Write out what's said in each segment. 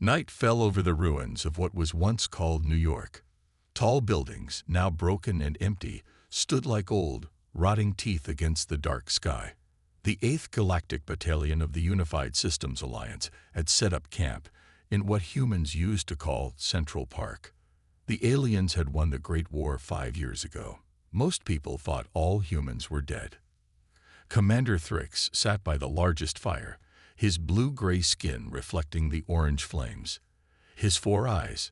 Night fell over the ruins of what was once called New York. Tall buildings, now broken and empty, stood like old, rotting teeth against the dark sky. The 8th Galactic Battalion of the Unified Systems Alliance had set up camp in what humans used to call Central Park. The aliens had won the Great War 5 years ago. Most people thought all humans were dead. Commander Thrix sat by the largest fire, his blue-gray skin reflecting the orange flames. His 4 eyes,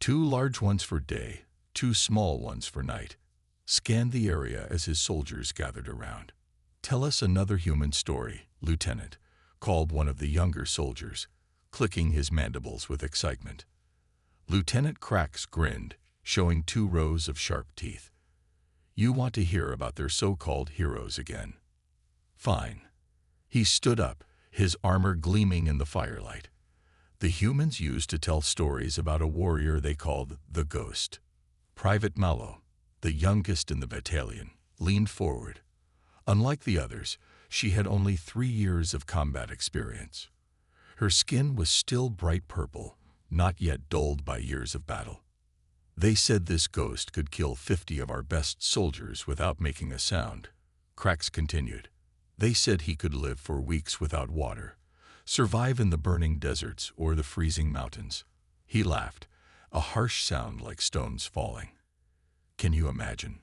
2 large ones for day, 2 small ones for night, scanned the area as his soldiers gathered around. "Tell us another human story, Lieutenant," called one of the younger soldiers, clicking his mandibles with excitement. Lieutenant Krax grinned, showing 2 rows of sharp teeth. "You want to hear about their so-called heroes again? Fine." He stood up, his armor gleaming in the firelight. The humans used to tell stories about a warrior they called the Ghost. Private Mallow, the youngest in the battalion, leaned forward. Unlike the others, she had only 3 years of combat experience. Her skin was still bright purple, not yet dulled by years of battle. "They said this ghost could kill 50 of our best soldiers without making a sound," Krax continued. "They said he could live for weeks without water, survive in the burning deserts or the freezing mountains." He laughed, a harsh sound like stones falling. "Can you imagine?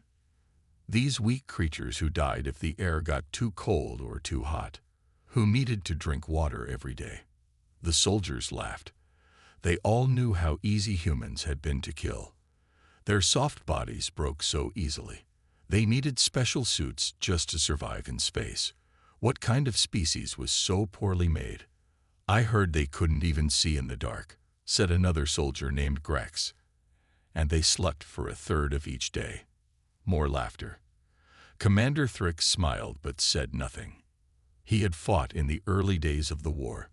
These weak creatures who died if the air got too cold or too hot, who needed to drink water every day." The soldiers laughed. They all knew how easy humans had been to kill. Their soft bodies broke so easily. They needed special suits just to survive in space. What kind of species was so poorly made? "I heard they couldn't even see in the dark," said another soldier named Grex. "And they slept for a third of each day." More laughter. Commander Thrix smiled but said nothing. He had fought in the early days of the war.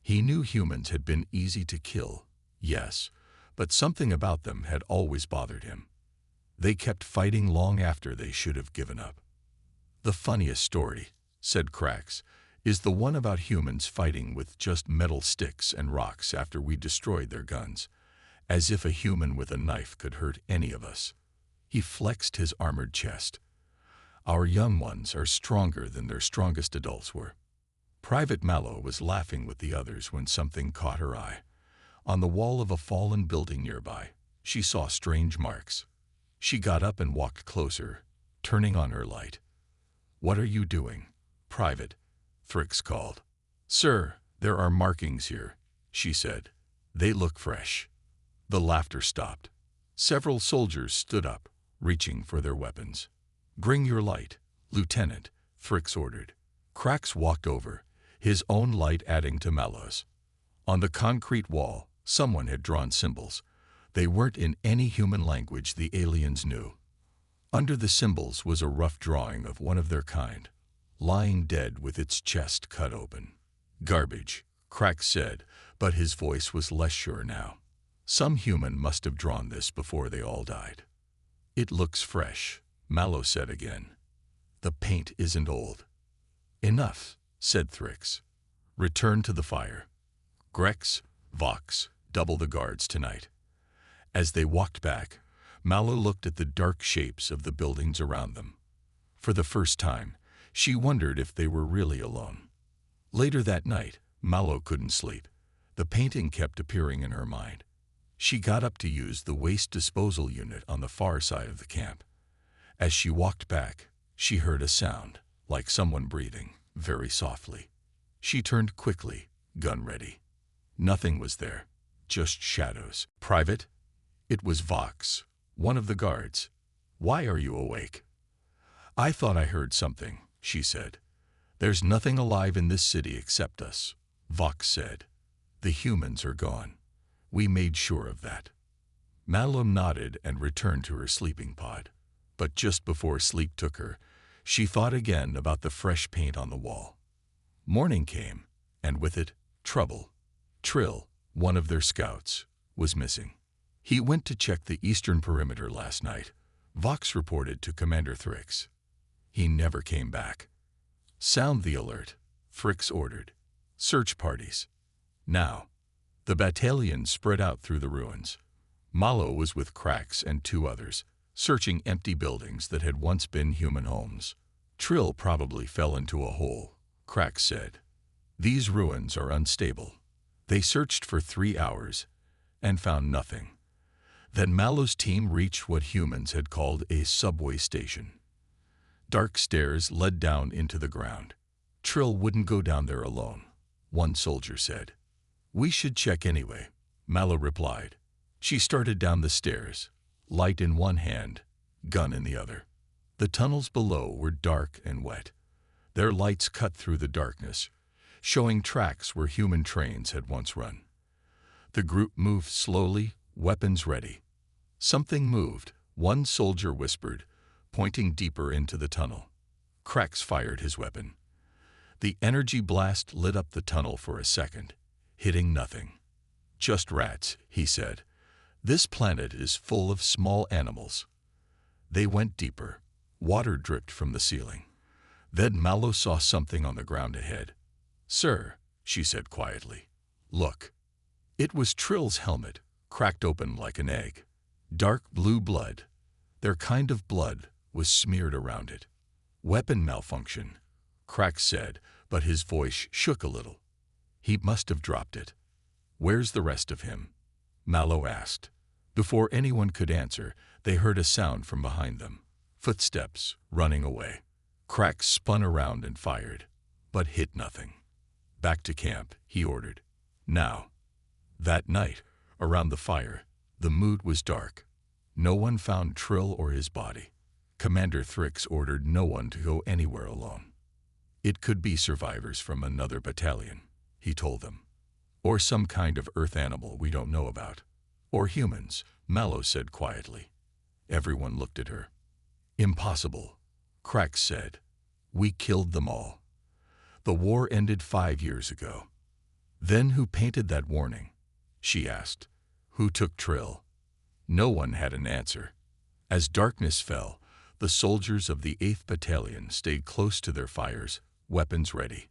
He knew humans had been easy to kill, yes, but something about them had always bothered him. They kept fighting long after they should have given up. "The funniest story," said Krax, "is the one about humans fighting with just metal sticks and rocks after we destroyed their guns, as if a human with a knife could hurt any of us." He flexed his armored chest. "Our young ones are stronger than their strongest adults were." Private Mallow was laughing with the others when something caught her eye. On the wall of a fallen building nearby, she saw strange marks. She got up and walked closer, turning on her light. "What are you doing, Private?" Thrix called. "Sir, there are markings here," she said. "They look fresh." The laughter stopped. Several soldiers stood up, reaching for their weapons. "Bring your light, Lieutenant," Thrix ordered. Krax walked over, his own light adding to Mallow's. On the concrete wall, someone had drawn symbols. They weren't in any human language the aliens knew. Under the symbols was a rough drawing of one of their kind, lying dead with its chest cut open. "Garbage," Krax said, but his voice was less sure now. "Some human must have drawn this before they all died." "It looks fresh," Mallow said again. "The paint isn't old." "Enough," said Thrix. "Return to the fire. Grex, Vox, double the guards tonight." As they walked back, Mallow looked at the dark shapes of the buildings around them. For the first time, she wondered if they were really alone. Later that night, Mallow couldn't sleep. The painting kept appearing in her mind. She got up to use the waste disposal unit on the far side of the camp. As she walked back, she heard a sound, like someone breathing, very softly. She turned quickly, gun ready. Nothing was there, just shadows. "Private?" It was Vox, one of the guards. "Why are you awake?" "I thought I heard something," she said. "There's nothing alive in this city except us," Vox said. "The humans are gone. We made sure of that." Mallow nodded and returned to her sleeping pod. But just before sleep took her, she thought again about the fresh paint on the wall. Morning came, and with it, trouble. Trill, one of their scouts, was missing. "He went to check the eastern perimeter last night," Vox reported to Commander Thrix. "He never came back." "Sound the alert," Thrix ordered. "Search parties. Now." The battalion spread out through the ruins. Malo was with Krax and two others, searching empty buildings that had once been human homes. Trill probably fell into a hole, Krax said. These ruins are unstable. They searched for 3 hours and found nothing. Then Malo's team reached what humans had called a subway station. Dark stairs led down into the ground. Trill wouldn't go down there alone, one soldier said. We should check anyway, Malo replied. She started down the stairs, light in one hand, gun in the other. The tunnels below were dark and wet. Their lights cut through the darkness, showing tracks where human trains had once run. The group moved slowly, weapons ready. Something moved, one soldier whispered, pointing deeper into the tunnel. Krax fired his weapon. The energy blast lit up the tunnel for a second, hitting nothing. Just rats, he said. This planet is full of small animals. They went deeper. Water dripped from the ceiling. Then Malo saw something on the ground ahead. Sir, she said quietly. Look. It was Trill's helmet, cracked open like an egg. Dark blue blood. Their kind of blood was smeared around it. Weapon malfunction, Krax said, but his voice shook a little. He must have dropped it. Where's the rest of him? Malo asked. Before anyone could answer, they heard a sound from behind them. Footsteps, running away. Krax spun around and fired, but hit nothing. Back to camp, he ordered. Now. That night, around the fire, the mood was dark. No one found Trill or his body. Commander Thrix ordered no one to go anywhere alone. It could be survivors from another battalion, he told them. Or some kind of earth animal we don't know about. Or humans, Malo said quietly. Everyone looked at her. Impossible, Krax said. We killed them all. The war ended 5 years ago. Then who painted that warning? She asked. Who took Trill? No one had an answer. As darkness fell, the soldiers of the 8th Battalion stayed close to their fires, weapons ready.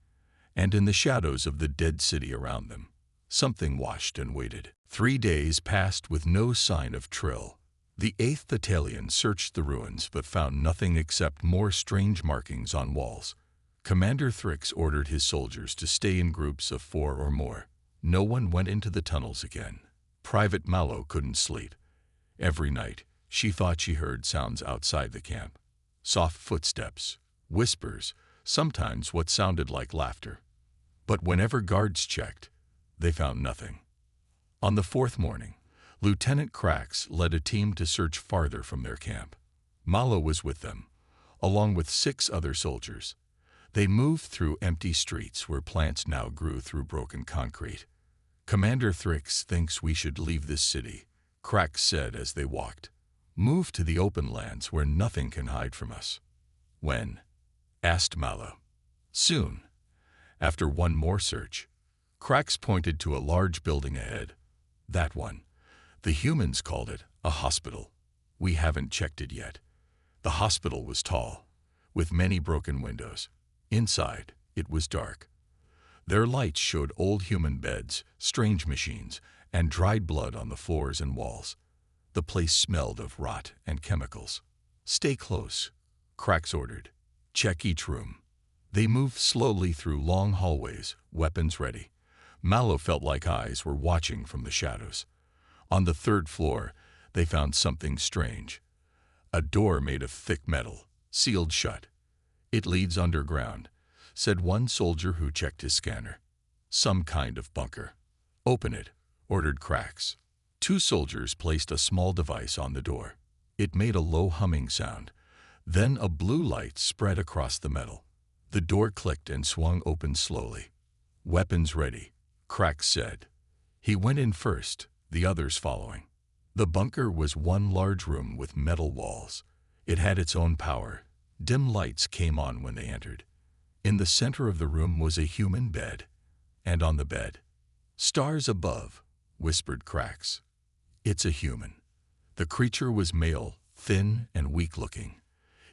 And in the shadows of the dead city around them, something watched and waited. 3 days passed with no sign of Trill. The 8th Battalion searched the ruins but found nothing except more strange markings on walls. Commander Thrix ordered his soldiers to stay in groups of 4 or more. No one went into the tunnels again. Private Malo couldn't sleep. Every night, she thought she heard sounds outside the camp. Soft footsteps, whispers, sometimes what sounded like laughter. But whenever guards checked, they found nothing. On the 4th morning, Lieutenant Krax led a team to search farther from their camp. Malo was with them, along with 6 other soldiers. They moved through empty streets where plants now grew through broken concrete. Commander Thrix thinks we should leave this city, Krax said as they walked. Move to the open lands where nothing can hide from us. When? Asked Malo. Soon. After one more search, Krax pointed to a large building ahead. That one. The humans called it a hospital. We haven't checked it yet. The hospital was tall, with many broken windows. Inside, it was dark. Their lights showed old human beds, strange machines, and dried blood on the floors and walls. The place smelled of rot and chemicals. Stay close, Krax ordered. Check each room. They moved slowly through long hallways, weapons ready. Malo felt like eyes were watching from the shadows. On the 3rd floor, they found something strange. A door made of thick metal, sealed shut. It leads underground, said one soldier who checked his scanner. Some kind of bunker. Open it, ordered Krax. 2 soldiers placed a small device on the door. It made a low humming sound. Then a blue light spread across the metal. The door clicked and swung open slowly. Weapons ready, Krax said. He went in first, the others following. The bunker was one large room with metal walls. It had its own power. Dim lights came on when they entered. In the center of the room was a human bed. And on the bed, stars above, whispered Krax. It's a human. The creature was male, thin and weak-looking.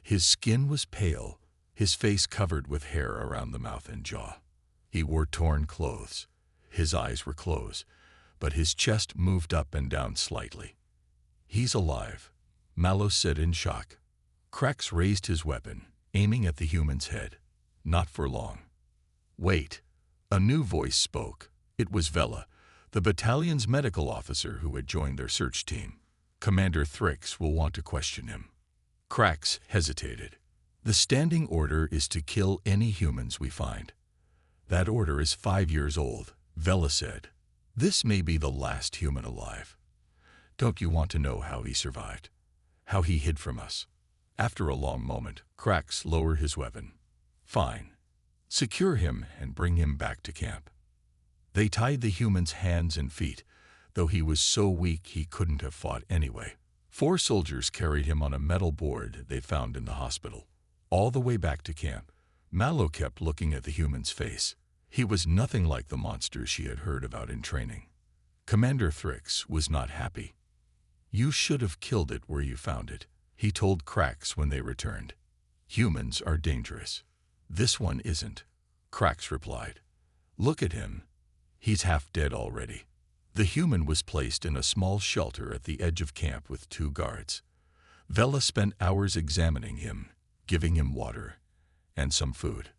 His skin was pale, his face covered with hair around the mouth and jaw. He wore torn clothes. His eyes were closed, but his chest moved up and down slightly. "He's alive," Mallow said in shock. Krax raised his weapon, aiming at the human's head. Not for long. "Wait." A new voice spoke. It was Vela, the battalion's medical officer who had joined their search team. "Commander Thrix will want to question him." Krax hesitated. "The standing order is to kill any humans we find." "That order is 5 years old," Vela said. "This may be the last human alive. Don't you want to know how he survived? How he hid from us?" After a long moment, Krax lowered his weapon. "Fine. Secure him and bring him back to camp." They tied the human's hands and feet, though he was so weak he couldn't have fought anyway. 4 soldiers carried him on a metal board they found in the hospital. All the way back to camp, Mallow kept looking at the human's face. He was nothing like the monster she had heard about in training. Commander Thrix was not happy. "You should have killed it where you found it," he told Krax when they returned. "Humans are dangerous." "This one isn't," Krax replied. "Look at him. He's half dead already." The human was placed in a small shelter at the edge of camp with 2 guards. Vela spent hours examining him, giving him water and some food.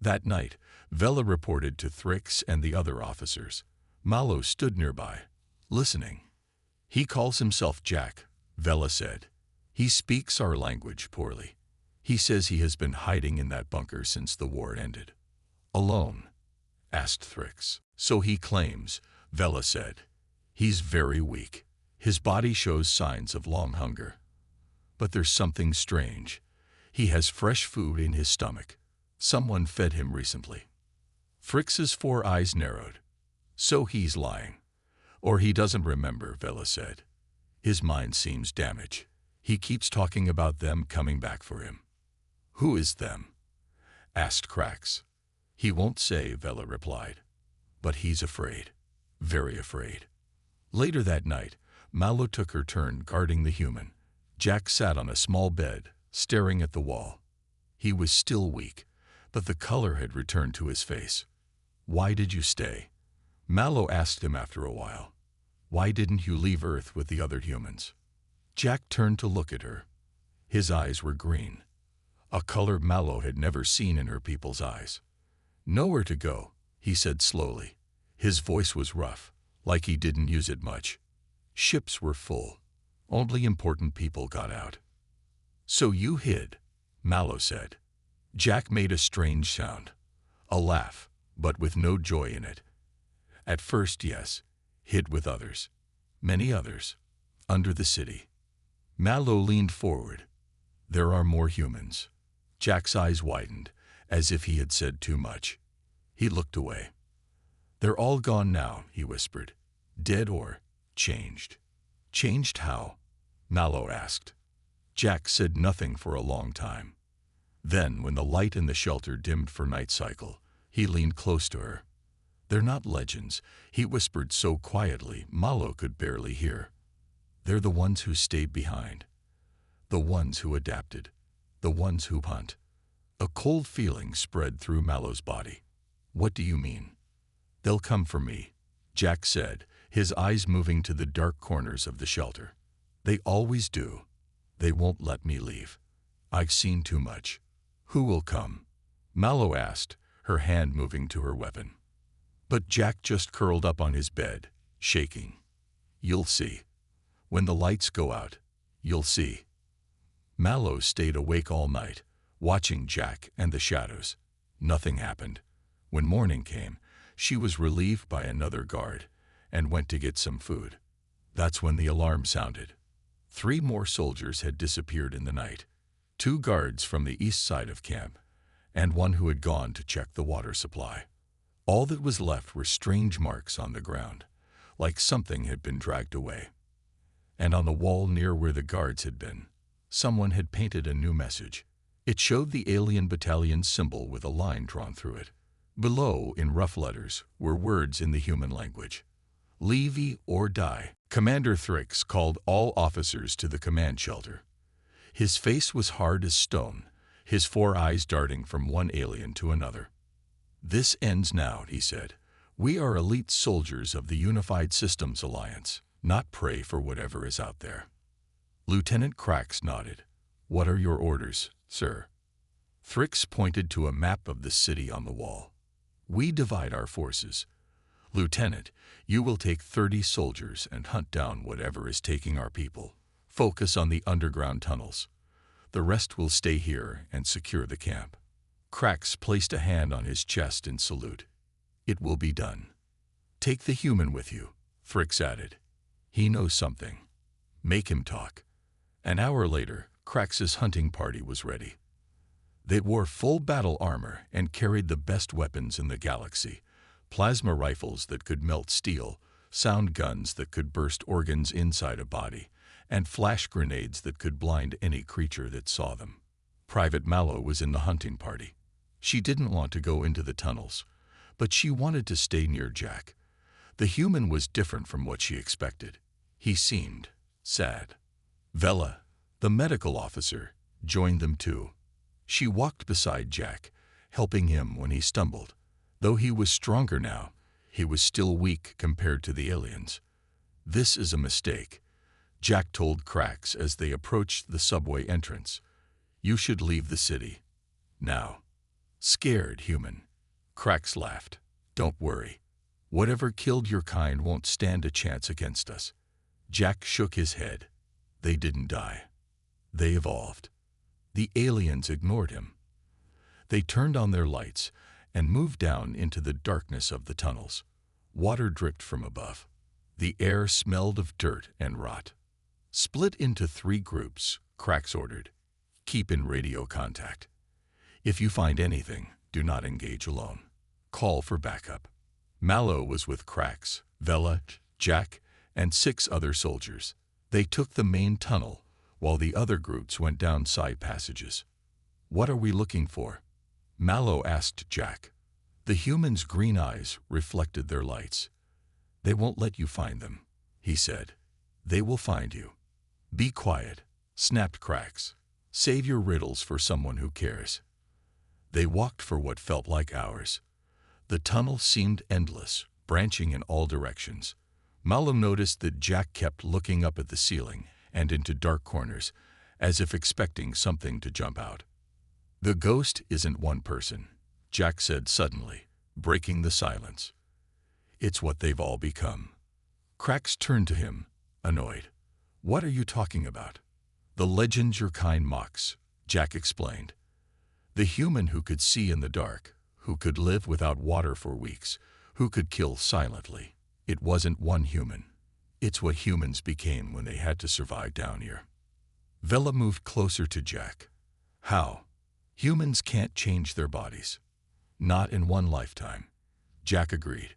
That night, Vela reported to Thrix and the other officers. Mallow stood nearby, listening. "He calls himself Jack," Vela said. "He speaks our language poorly. He says he has been hiding in that bunker since the war ended." "Alone?" asked Thrix. "So he claims," Vela said. "He's very weak. His body shows signs of long hunger. But there's something strange. He has fresh food in his stomach. Someone fed him recently." Thrix's 4 eyes narrowed. "So he's lying. Or he doesn't remember," Vela said. "His mind seems damaged. He keeps talking about them coming back for him." "Who is them?" asked Krax. "He won't say," Vela replied. "But he's afraid. Very afraid." Later that night, Mallow took her turn guarding the human. Jack sat on a small bed, staring at the wall. He was still weak, but the color had returned to his face. "Why did you stay?" Mallow asked him after a while. "Why didn't you leave Earth with the other humans?" Jack turned to look at her. His eyes were green, a color Mallow had never seen in her people's eyes. "Nowhere to go," he said slowly. His voice was rough, like he didn't use it much. "Ships were full. Only important people got out." "So you hid," Mallow said. Jack made a strange sound. A laugh, but with no joy in it. "At first, yes. Hid with others. Many others. Under the city." Mallow leaned forward. "There are more humans." Jack's eyes widened, as if he had said too much. He looked away. "They're all gone now," he whispered. "Dead or changed." "Changed how?" Mallow asked. Jack said nothing for a long time. Then, when the light in the shelter dimmed for night cycle, he leaned close to her. "They're not legends," he whispered so quietly Mallow could barely hear. "They're the ones who stayed behind. The ones who adapted. The ones who hunt." A cold feeling spread through Mallow's body. "What do you mean?" "They'll come for me," Jack said, his eyes moving to the dark corners of the shelter. "They always do. They won't let me leave. I've seen too much." "Who will come?" Mallow asked, her hand moving to her weapon. But Jack just curled up on his bed, shaking. "You'll see. When the lights go out, you'll see." Mallow stayed awake all night, watching Jack and the shadows. Nothing happened. When morning came, she was relieved by another guard and went to get some food. That's when the alarm sounded. 3 more soldiers had disappeared in the night. 2 guards from the east side of camp, and 1 who had gone to check the water supply. All that was left were strange marks on the ground, like something had been dragged away. And on the wall near where the guards had been, someone had painted a new message. It showed the alien battalion's symbol with a line drawn through it. Below, in rough letters, were words in the human language. "Leave or die." Commander Thrix called all officers to the command shelter. His face was hard as stone, his 4 eyes darting from one alien to another. "This ends now," he said. We are elite soldiers of the Unified Systems Alliance, not prey for whatever is out there. Lieutenant Krax nodded. What are your orders, sir? Thrix pointed to a map of the city on the wall. We divide our forces. Lieutenant, you will take 30 soldiers and hunt down whatever is taking our people. Focus on the underground tunnels. The rest will stay here and secure the camp. Krax placed a hand on his chest in salute. It will be done. Take the human with you, Thrix added. He knows something. Make him talk. An hour later, Krax's hunting party was ready. They wore full battle armor and carried the best weapons in the galaxy. Plasma rifles that could melt steel, sound guns that could burst organs inside a body, and flash grenades that could blind any creature that saw them. Private Mallow was in the hunting party. She didn't want to go into the tunnels, but she wanted to stay near Jack. The human was different from what she expected. He seemed sad. Vela, the medical officer, joined them too. She walked beside Jack, helping him when he stumbled. Though he was stronger now, he was still weak compared to the aliens. This is a mistake, Jack told Krax as they approached the subway entrance. You should leave the city. Now. Scared human. Krax laughed. Don't worry. Whatever killed your kind won't stand a chance against us. Jack shook his head. They didn't die. They evolved. The aliens ignored him. They turned on their lights and moved down into the darkness of the tunnels. Water dripped from above. The air smelled of dirt and rot. Split into 3 groups, Krax ordered. Keep in radio contact. If you find anything, do not engage alone. Call for backup. Mallow was with Krax, Vela, Jack, and 6 other soldiers. They took the main tunnel, while the other groups went down side passages. What are we looking for? Mallow asked Jack. The human's green eyes reflected their lights. They won't let you find them, he said. They will find you. Be quiet, snapped Krax. Save your riddles for someone who cares. They walked for what felt like hours. The tunnel seemed endless, branching in all directions. Mallow noticed that Jack kept looking up at the ceiling and into dark corners, as if expecting something to jump out. The ghost isn't one person, Jack said suddenly, breaking the silence. It's what they've all become. Krax turned to him, annoyed. What are you talking about? The legends your kind mocks, Jack explained. The human who could see in the dark, who could live without water for weeks, who could kill silently. It wasn't one human. It's what humans became when they had to survive down here. Vela moved closer to Jack. How? Humans can't change their bodies. Not in one lifetime. Jack agreed.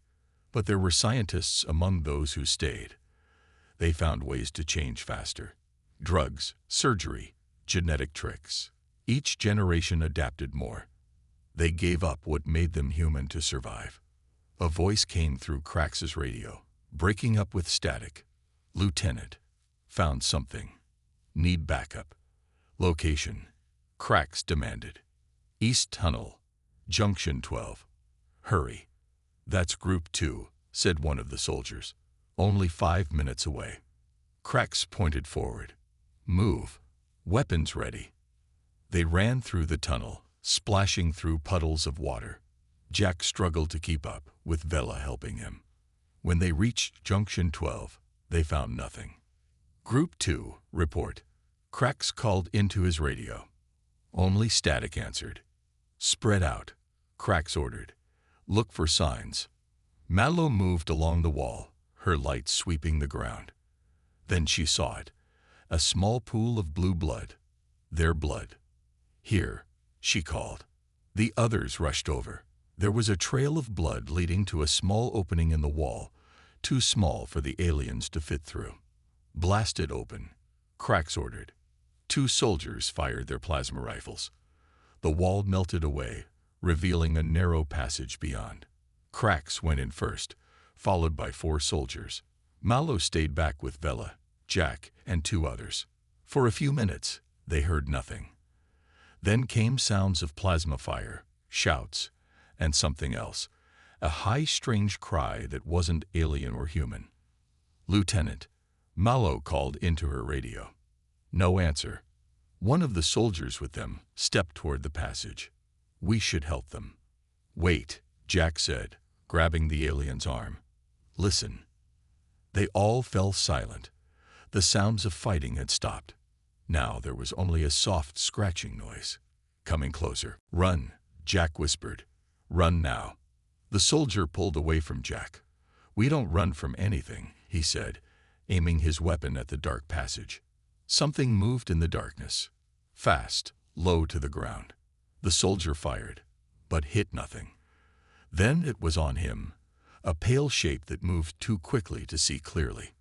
But there were scientists among those who stayed. They found ways to change faster. Drugs, surgery, genetic tricks. Each generation adapted more. They gave up what made them human to survive. A voice came through Krax's radio, breaking up with static. Lieutenant, found something. Need backup. Location. Krax demanded. East Tunnel, Junction 12. Hurry. That's Group 2, said one of the soldiers. Only 5 minutes away. Krax pointed forward. Move. Weapons ready. They ran through the tunnel, splashing through puddles of water. Jack struggled to keep up, with Vela helping him. When they reached Junction 12, they found nothing. Group 2, report. Krax called into his radio. Only static answered. Spread out, Krax ordered. Look for signs. Mallow moved along the wall, her light sweeping the ground. Then she saw it. A small pool of blue blood. Their blood. Here, she called. The others rushed over. There was a trail of blood leading to a small opening in the wall, too small for the aliens to fit through. Blast it open, Krax ordered. 2 soldiers fired their plasma rifles. The wall melted away, revealing a narrow passage beyond. Krax went in first, followed by 4 soldiers. Mallow stayed back with Vela, Jack, and 2 others. For a few minutes, they heard nothing. Then came sounds of plasma fire, shouts, and something else. a high, strange cry that wasn't alien or human. "Lieutenant," Mallow called into her radio. No answer. One of the soldiers with them stepped toward the passage. "We should help them." "Wait," Jack said, grabbing the alien's arm. "Listen." They all fell silent. The sounds of fighting had stopped. Now there was only a soft scratching noise. Coming closer. "Run," Jack whispered. "Run now." The soldier pulled away from Jack. "We don't run from anything," he said, aiming his weapon at the dark passage. Something moved in the darkness. Fast, low to the ground. The soldier fired, but hit nothing. Then it was on him, a pale shape that moved too quickly to see clearly.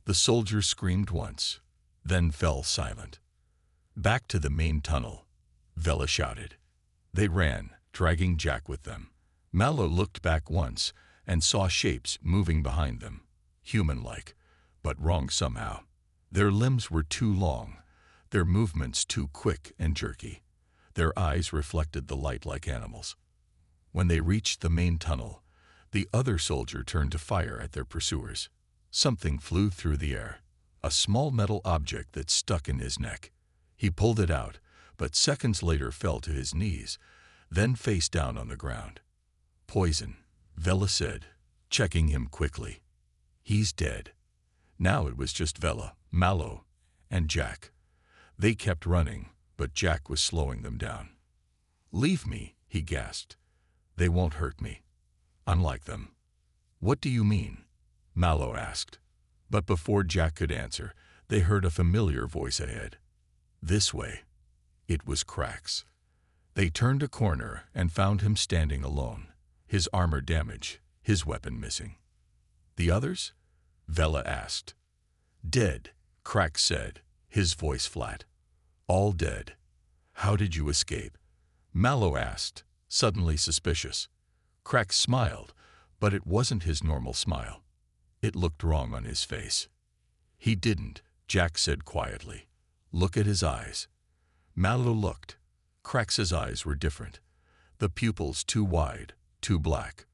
The soldier screamed once, then fell silent. "Back to the main tunnel," Vela shouted. They ran, dragging Jack with them. Mallow looked back once and saw shapes moving behind them, human-like, but wrong somehow. Their limbs were too long, their movements too quick and jerky. Their eyes reflected the light like animals. When they reached the main tunnel, the other soldier turned to fire at their pursuers. Something flew through the air, a small metal object that stuck in his neck. He pulled it out, but seconds later fell to his knees, then face down on the ground. "Poison," Vela said, checking him quickly. "He's dead." Now it was just Vela, Mallow, and Jack. They kept running, but Jack was slowing them down. "Leave me," he gasped. "They won't hurt me. Unlike them." "What do you mean?" Mallow asked. But before Jack could answer, they heard a familiar voice ahead. "This way." It was Krax. They turned a corner and found him standing alone, his armor damaged, his weapon missing. "The others?" Vela asked. "Dead," Krax said, his voice flat. "All dead." "How did you escape?" Mallow asked, suddenly suspicious. Krax smiled, but it wasn't his normal smile. It looked wrong on his face. "He didn't," Jack said quietly. "Look at his eyes." Mallow looked. Krax's eyes were different. The pupils too wide, too black.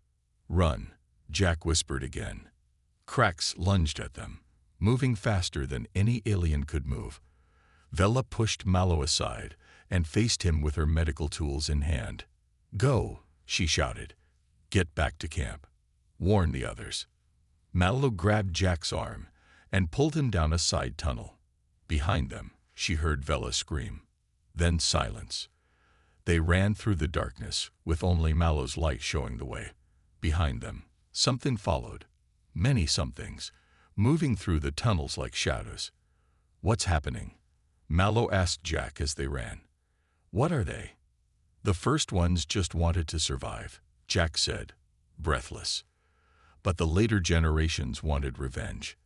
"Run," Jack whispered again. Krax lunged at them, moving faster than any alien could move. Vela pushed Mallow aside and faced him with her medical tools in hand. "Go," she shouted. "Get back to camp. Warn the others." Mallow grabbed Jack's arm and pulled him down a side tunnel. Behind them, she heard Vela scream. Then silence. They ran through the darkness, with only Mallow's light showing the way. Behind them, something followed. Many somethings, moving through the tunnels like shadows. "What's happening?" Mallow asked Jack as they ran. "What are they?" "The first ones just wanted to survive," Jack said, breathless. "But the later generations wanted revenge.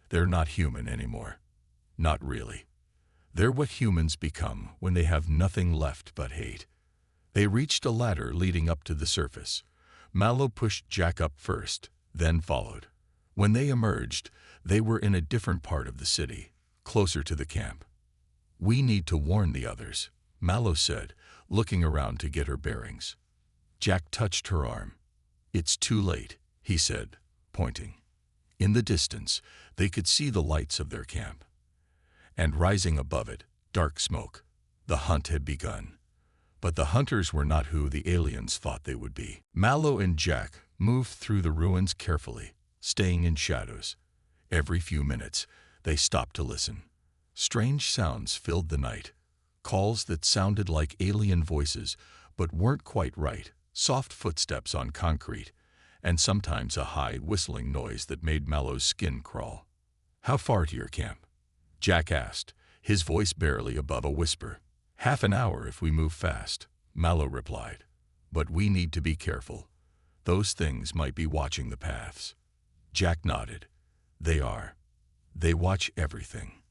They're not human anymore. Not really. They're what humans become when they have nothing left but hate." They reached a ladder leading up to the surface. Mallow pushed Jack up first, then followed. When they emerged, they were in a different part of the city, closer to the camp. "We need to warn the others," Mallow said, looking around to get her bearings. Jack touched her arm. "It's too late," he said, pointing. In the distance, they could see the lights of their camp. And rising above it, dark smoke. The hunt had begun. But the hunters were not who the aliens thought they would be. Mallow and Jack moved through the ruins carefully, staying in shadows. Every few minutes, they stopped to listen. Strange sounds filled the night. Calls that sounded like alien voices, but weren't quite right. Soft footsteps on concrete, and sometimes a high, whistling noise that made Mallow's skin crawl. "How far to your camp?" Jack asked, his voice barely above a whisper. "Half an hour if we move fast," Mallow replied. "But we need to be careful. Those things might be watching the paths." Jack nodded. "They are. They watch everything."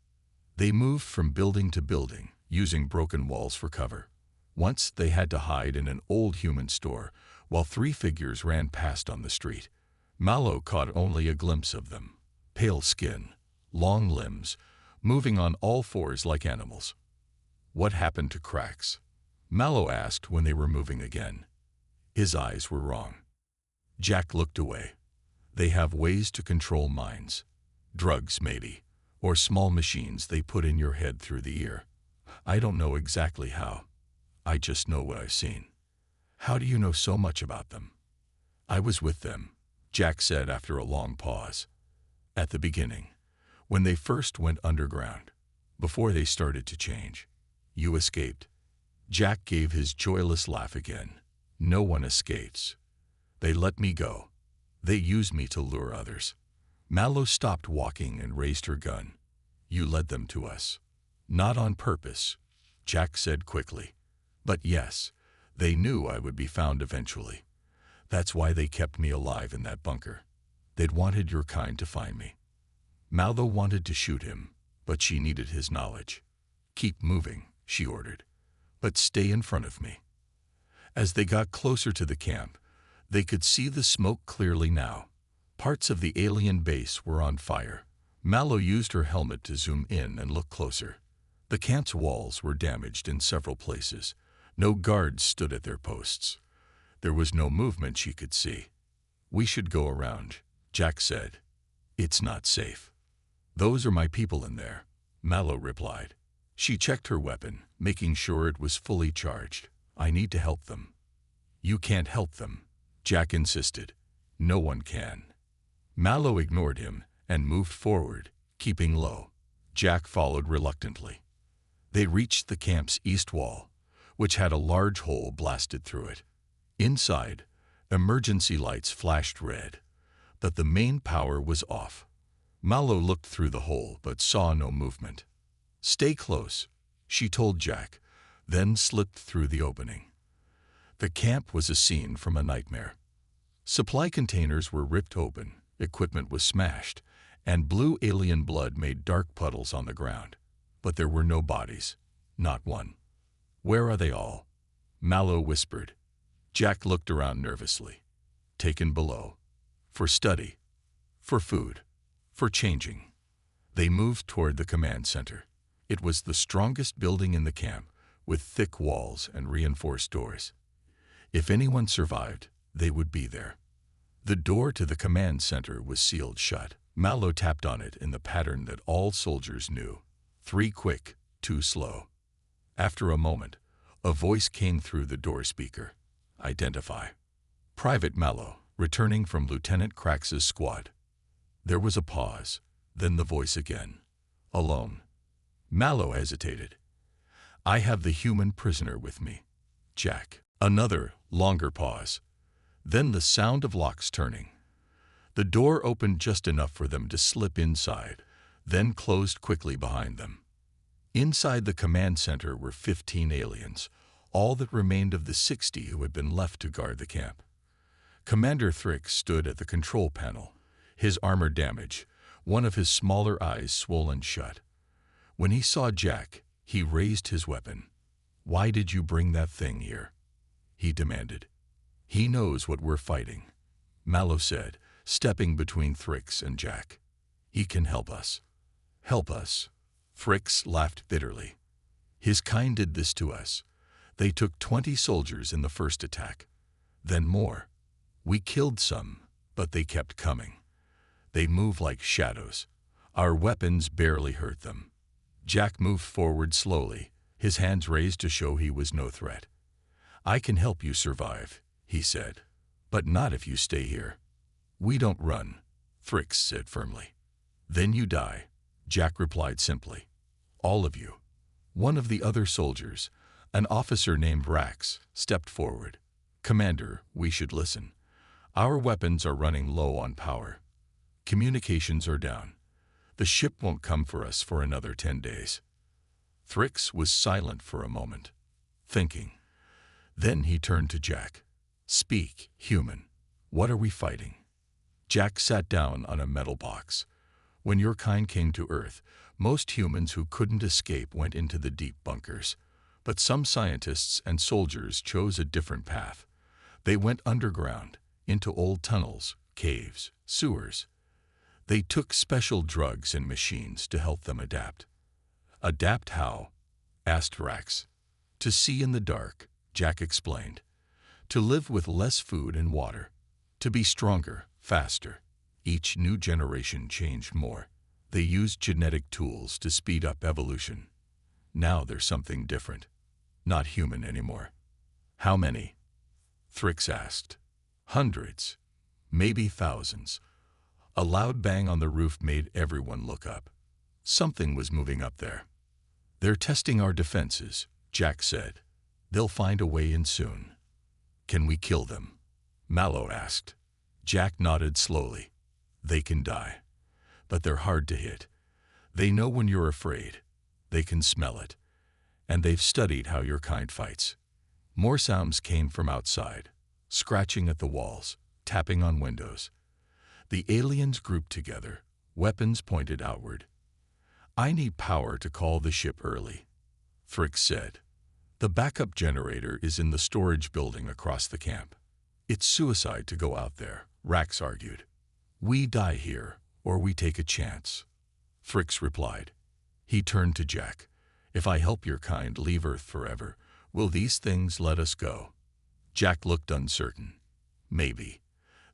They moved from building to building, using broken walls for cover. Once they had to hide in an old human store, while three figures ran past on the street. Mallow caught only a glimpse of them. Pale skin, long limbs, moving on all fours like animals. "What happened to Krax?" Mallow asked when they were moving again. His eyes were wrong. Jack looked away. They have ways to control minds. Drugs, maybe, or small machines they put in your head through the ear. I don't know exactly how. I just know what I've seen. How do you know so much about them? I was with them, Jack said after a long pause. At the beginning, when they first went underground, before they started to change. You escaped. Jack gave his joyless laugh again. No one escapes. They let me go. They used me to lure others. Mallow stopped walking and raised her gun. You led them to us. Not on purpose, Jack said quickly. But yes, they knew I would be found eventually. That's why they kept me alive in that bunker. They'd wanted your kind to find me. Mallow wanted to shoot him, but she needed his knowledge. Keep moving, she ordered, but stay in front of me. As they got closer to the camp, they could see the smoke clearly now. Parts of the alien base were on fire. Mallow used her helmet to zoom in and look closer. The camp's walls were damaged in several places. No guards stood at their posts. There was no movement she could see. We should go around, Jack said. It's not safe. Those are my people in there, Mallow replied. She checked her weapon, making sure it was fully charged. I need to help them. You can't help them, Jack insisted. No one can. Mallow ignored him and moved forward, keeping low. Jack followed reluctantly. They reached the camp's east wall, which had a large hole blasted through it. Inside, emergency lights flashed red, but the main power was off. Mallow looked through the hole but saw no movement. Stay close, she told Jack, then slipped through the opening. The camp was a scene from a nightmare. Supply containers were ripped open, equipment was smashed, and blue alien blood made dark puddles on the ground. But there were no bodies, not one. Where are they all? Mallow whispered. Jack looked around nervously. Taken below. For study. For food. For changing. They moved toward the command center. It was the strongest building in the camp, with thick walls and reinforced doors. If anyone survived, they would be there. The door to the command center was sealed shut. Mallow tapped on it in the pattern that all soldiers knew. 3 quick, 2 slow. After a moment, a voice came through the door speaker. Identify. Private Mallow, returning from Lieutenant Crax's squad. There was a pause, then the voice again. Alone. Mallow hesitated. I have the human prisoner with me. Jack. Another, longer pause. Then the sound of locks turning. The door opened just enough for them to slip inside, then closed quickly behind them. Inside the command center were 15 aliens, all that remained of the 60 who had been left to guard the camp. Commander Thrix stood at the control panel, his armor damaged, one of his smaller eyes swollen shut. When he saw Jack, he raised his weapon. Why did you bring that thing here? He demanded. He knows what we're fighting, Mallow said, stepping between Thrix and Jack. He can help us. Help us? Thrix laughed bitterly. His kind did this to us. They took 20 soldiers in the first attack. Then more. We killed some, but they kept coming. They move like shadows. Our weapons barely hurt them. Jack moved forward slowly, his hands raised to show he was no threat. I can help you survive, he said, but not if you stay here. We don't run, Thrix said firmly. Then you die, Jack replied simply. All of you. One of the other soldiers, an officer named Rax, stepped forward. Commander, we should listen. Our weapons are running low on power. Communications are down. The ship won't come for us for another 10 days. Thrix was silent for a moment, thinking. Then he turned to Jack. Speak, human. What are we fighting? Jack sat down on a metal box. When your kind came to Earth, most humans who couldn't escape went into the deep bunkers. But some scientists and soldiers chose a different path. They went underground, into old tunnels, caves, sewers. They took special drugs and machines to help them adapt. Adapt how? Asked Rax. To see in the dark, Jack explained. To live with less food and water. To be stronger, faster. Each new generation changed more. They used genetic tools to speed up evolution. Now there's something different. Not human anymore. How many? Thrix asked. Hundreds. Maybe thousands. A loud bang on the roof made everyone look up. Something was moving up there. They're testing our defenses, Jack said. They'll find a way in soon. Can we kill them? Mallow asked. Jack nodded slowly. They can die. But they're hard to hit. They know when you're afraid. They can smell it. And they've studied how your kind fights. More sounds came from outside, scratching at the walls, tapping on windows. The aliens grouped together, weapons pointed outward. I need power to call the ship early, Frick said. The backup generator is in the storage building across the camp. It's suicide to go out there, Rax argued. We die here, or we take a chance. Fricks replied. He turned to Jack. If I help your kind leave Earth forever, will these things let us go? Jack looked uncertain. Maybe.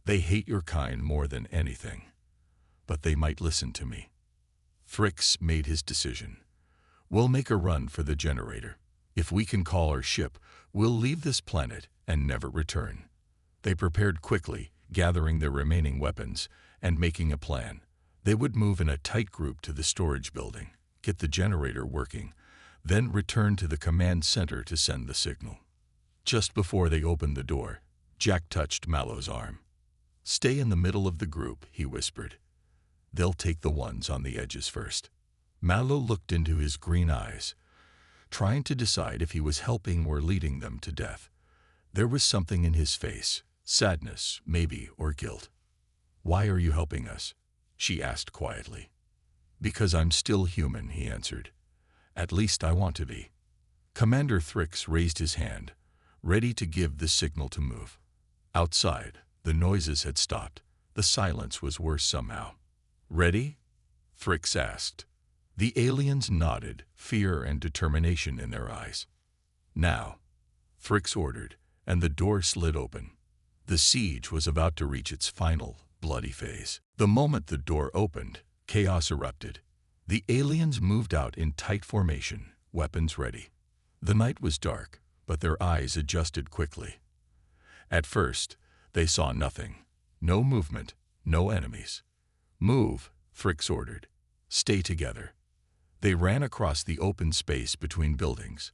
They hate your kind more than anything. But they might listen to me. Fricks made his decision. We'll make a run for the generator. If we can call our ship, we'll leave this planet and never return. They prepared quickly, gathering their remaining weapons and making a plan. They would move in a tight group to the storage building, get the generator working, then return to the command center to send the signal. Just before they opened the door, Jack touched Mallow's arm. Stay in the middle of the group, he whispered. They'll take the ones on the edges first. Mallow looked into his green eyes, trying to decide if he was helping or leading them to death. There was something in his face, sadness, maybe, or guilt. Why are you helping us? She asked quietly. Because I'm still human, he answered. At least I want to be. Commander Thrix raised his hand, ready to give the signal to move. Outside, the noises had stopped. The silence was worse somehow. Ready? Thrix asked. The aliens nodded, fear and determination in their eyes. Now, Thrix ordered, and the door slid open. The siege was about to reach its final, bloody phase. The moment the door opened, chaos erupted. The aliens moved out in tight formation, weapons ready. The night was dark, but their eyes adjusted quickly. At first, they saw nothing. No movement, no enemies. Move, Thrix ordered. Stay together. They ran across the open space between buildings.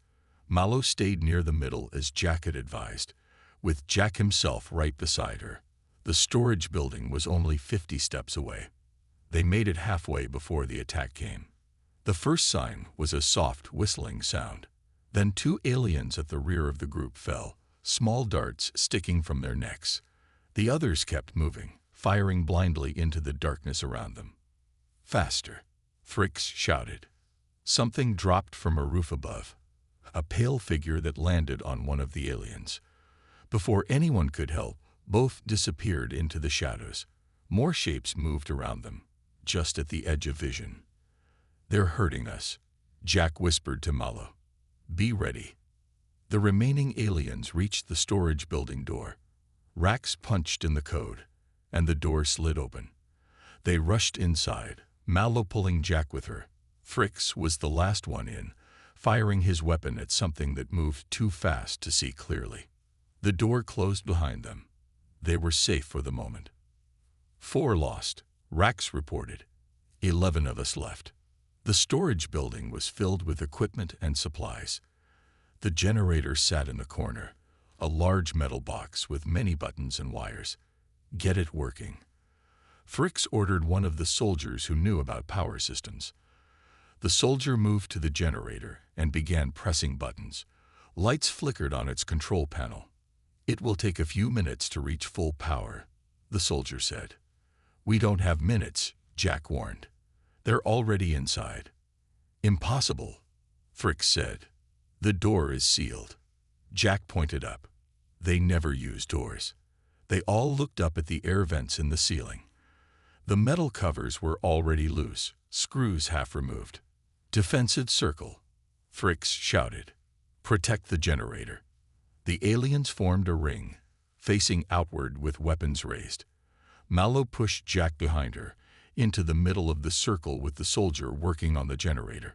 Mallow stayed near the middle as Jack had advised, with Jack himself right beside her. The storage building was only 50 steps away. They made it halfway before the attack came. The first sign was a soft whistling sound. Then 2 aliens at the rear of the group fell, small darts sticking from their necks. The others kept moving, firing blindly into the darkness around them. Faster, Thrix shouted. Something dropped from a roof above, a pale figure that landed on one of the aliens. Before anyone could help, both disappeared into the shadows. More shapes moved around them, just at the edge of vision. They're hurting us, Jack whispered to Mallow. Be ready. The remaining aliens reached the storage building door. Rax punched in the code, and the door slid open. They rushed inside, Mallow pulling Jack with her. Thrix was the last one in, firing his weapon at something that moved too fast to see clearly. The door closed behind them. They were safe for the moment. 4 lost, Rax reported. 11 of us left. The storage building was filled with equipment and supplies. The generator sat in the corner, a large metal box with many buttons and wires. Get it working. Thrix ordered one of the soldiers who knew about power systems. The soldier moved to the generator and began pressing buttons. Lights flickered on its control panel. It will take a few minutes to reach full power, the soldier said. We don't have minutes, Jack warned. They're already inside. Impossible, Thrix said. The door is sealed. Jack pointed up. They never use doors. They all looked up at the air vents in the ceiling. The metal covers were already loose, screws half removed. Defensive circle, Thrix shouted. Protect the generator. The aliens formed a ring. facing outward with weapons raised. Mallow pushed Jack behind her, into the middle of the circle with the soldier working on the generator.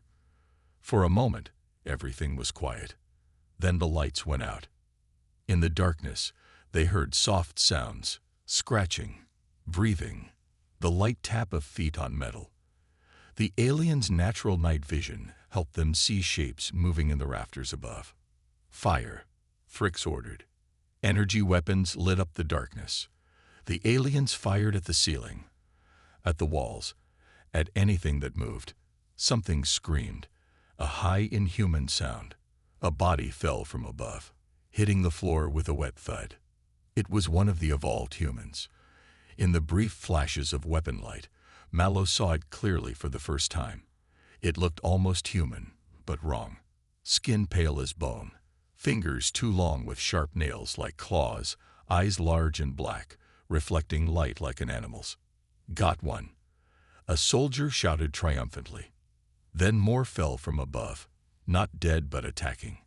For a moment, everything was quiet. Then the lights went out. In the darkness, they heard soft sounds, scratching, breathing, the light tap of feet on metal. The aliens' natural night vision helped them see shapes moving in the rafters above. "Fire," Fricks ordered. Energy weapons lit up the darkness. The aliens fired at the ceiling, at the walls, at anything that moved. Something screamed, a high inhuman sound. A body fell from above, hitting the floor with a wet thud. It was one of the evolved humans. In the brief flashes of weapon light, Mallow saw it clearly for the first time. It looked almost human, but wrong. Skin pale as bone, fingers too long with sharp nails like claws, eyes large and black, reflecting light like an animal's. "Got one," a soldier shouted triumphantly. Then more fell from above, not dead but attacking.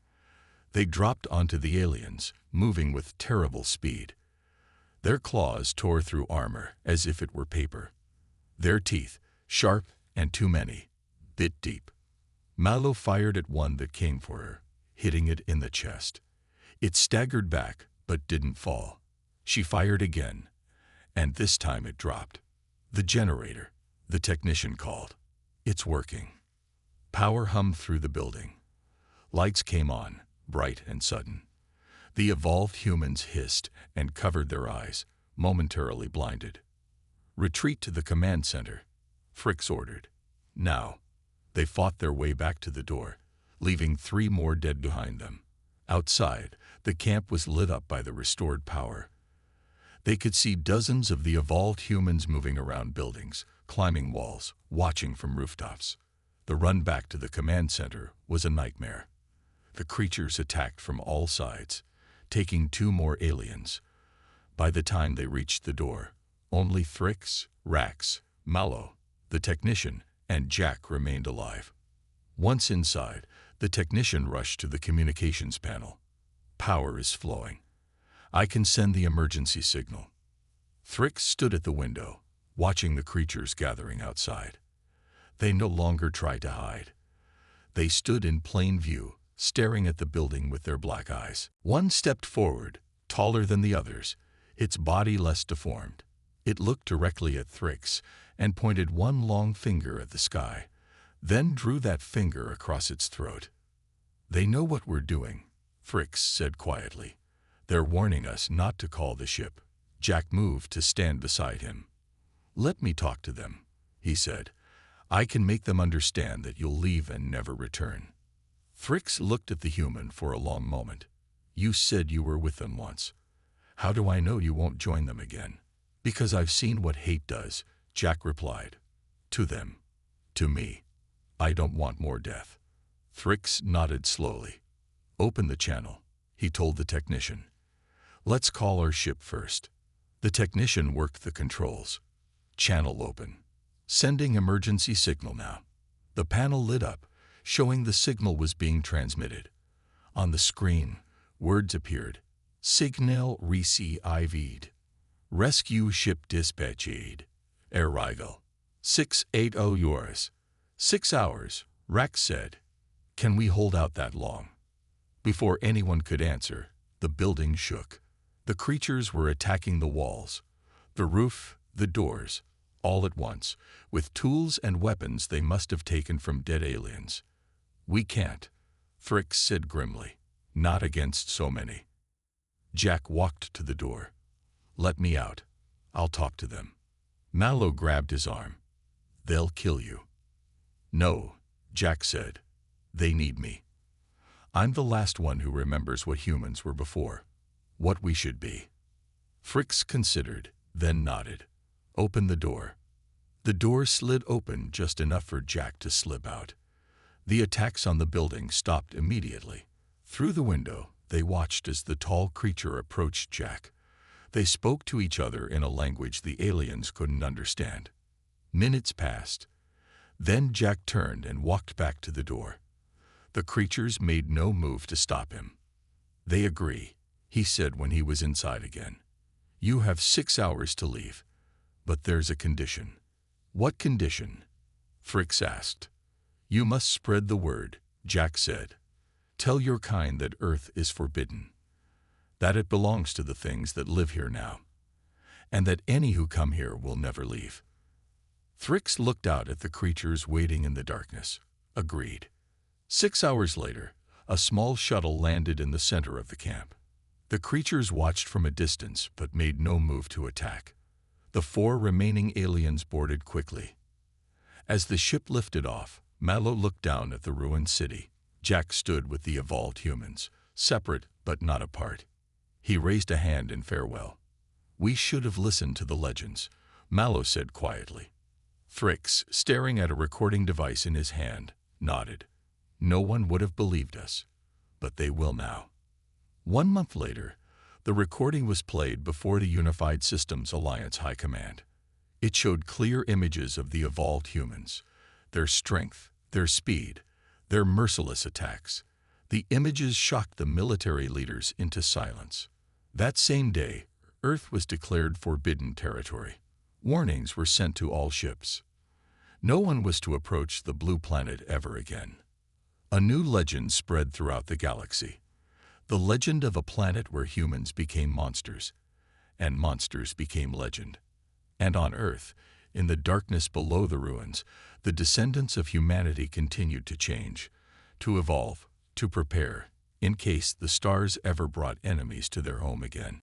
They dropped onto the aliens, moving with terrible speed. Their claws tore through armor as if it were paper. Their teeth, sharp and too many, bit deep. Mallow fired at one that came for her, hitting it in the chest. It staggered back, but didn't fall. She fired again, and this time it dropped. "The generator," the technician called. "It's working." Power hummed through the building. Lights came on, bright and sudden. The evolved humans hissed and covered their eyes, momentarily blinded. "Retreat to the command center," Fricks ordered. Now, they fought their way back to the door, leaving 3 more dead behind them. Outside, the camp was lit up by the restored power. They could see dozens of the evolved humans moving around buildings, climbing walls, watching from rooftops. The run back to the command center was a nightmare. The creatures attacked from all sides, taking 2 more aliens. By the time they reached the door, only Fricks, Rax, Mallow, the technician, and Jack remained alive. Once inside, the technician rushed to the communications panel. "Power is flowing. I can send the emergency signal." Fricks stood at the window, watching the creatures gathering outside. They no longer tried to hide. They stood in plain view, staring at the building with their black eyes. One stepped forward, taller than the others, its body less deformed. It looked directly at Fricks and pointed one long finger at the sky, then drew that finger across its throat. "They know what we're doing," Fricks said quietly. "They're warning us not to call the ship." Jack moved to stand beside him. "Let me talk to them," he said. "I can make them understand that you'll leave and never return." Fricks looked at the human for a long moment. "You said you were with them once. How do I know you won't join them again?" "Because I've seen what hate does," Jack replied. "To them. To me. I don't want more death." Fricks nodded slowly. "Open the channel," he told the technician. "Let's call our ship first." The technician worked the controls. "Channel open. Sending emergency signal now." The panel lit up, showing the signal was being transmitted. On the screen, words appeared. "Signal received. Rescue ship dispatch aid. Arrival. 680 hours." 6 hours, Rax said. "Can we hold out that long?" Before anyone could answer, the building shook. The creatures were attacking the walls, the roof, the doors, all at once, with tools and weapons they must have taken from dead aliens. "We can't," Fricks said grimly. "Not against so many." Jack walked to the door. "Let me out. I'll talk to them." Mallow grabbed his arm. "They'll kill you." "No," Jack said. "They need me. I'm the last one who remembers what humans were before, what we should be." Fricks considered, then nodded. "Open the door." The door slid open just enough for Jack to slip out. The attacks on the building stopped immediately. Through the window, they watched as the tall creature approached Jack. They spoke to each other in a language the aliens couldn't understand. Minutes passed. Then Jack turned and walked back to the door. The creatures made no move to stop him. "They agree," he said when he was inside again. "You have 6 hours to leave. But there's a condition." "What condition?" Fricks asked. "You must spread the word," Jack said. "Tell your kind that Earth is forbidden, that it belongs to the things that live here now, and that any who come here will never leave." Fricks looked out at the creatures waiting in the darkness. Agreed. 6 hours later, a small shuttle landed in the center of the camp. The creatures watched from a distance but made no move to attack. The 4 remaining aliens boarded quickly. As the ship lifted off, Mallow looked down at the ruined city. Jack stood with the evolved humans, separate but not apart. He raised a hand in farewell. "We should have listened to the legends," Mallow said quietly. Fricks, staring at a recording device in his hand, nodded. "No one would have believed us, but they will now." 1 month later, the recording was played before the Unified Systems Alliance High Command. It showed clear images of the evolved humans, their strength, their speed, their merciless attacks. The images shocked the military leaders into silence. That same day, Earth was declared forbidden territory. Warnings were sent to all ships. No one was to approach the blue planet ever again. A new legend spread throughout the galaxy. The legend of a planet where humans became monsters, and monsters became legend. And on Earth, in the darkness below the ruins, the descendants of humanity continued to change, to evolve, to prepare, in case the stars ever brought enemies to their home again.